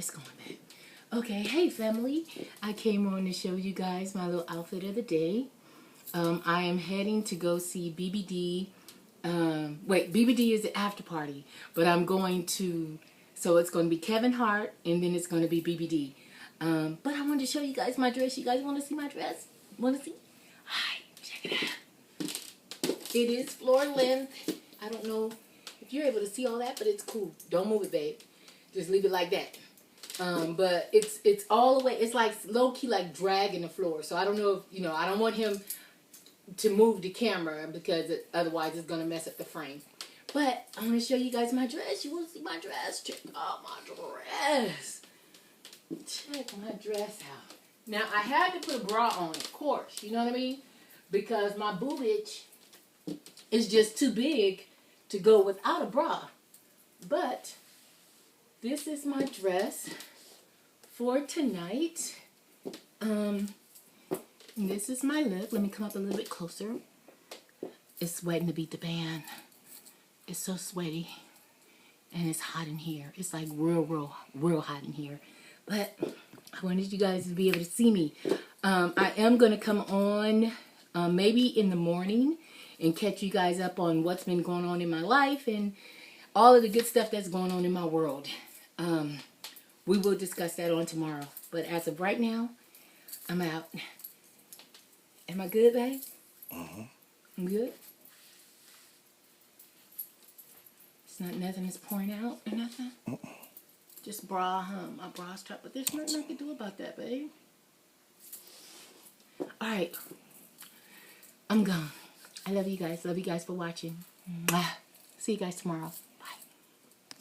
it's going back. Okay, hey family. I came on to show you guys my little outfit of the day. I am heading to go see BBD. Wait, BBD is the after party, but I'm going to, so it's going to be Kevin Hart, and then it's going to be BBD. But I wanted to show you guys my dress. You guys want to see my dress? Want to see? Hi, check it out. It is floor length. I don't know if you're able to see all that, but it's cool. Don't move it, babe. Just leave it like that. But it's all the way. It's like low key, like dragging the floor. So I don't know if I don't want him to move the camera because otherwise it's gonna mess up the frame. But I want to show you guys my dress. You want to see my dress? Check out my dress. Check my dress out. Now I had to put a bra on, of course. You know what I mean? Because my boobage is just too big to go without a bra. But this is my dress for tonight. This is my lip. Let me come up a little bit closer. It's sweating to beat the band. It's so sweaty. And it's hot in here. It's like real hot in here. But I wanted you guys to be able to see me. I am going to come on maybe in the morning and catch you guys up on what's been going on in my life and all of the good stuff that's going on in my world. We will discuss that on tomorrow. But as of right now, I'm out. Am I good, babe? I'm good? It's not nothing that's pouring out or nothing? Just bra, my bra's trapped. But there's nothing I can do about that, babe. Alright. I'm gone. I love you guys. Love you guys for watching. Mwah. See you guys tomorrow.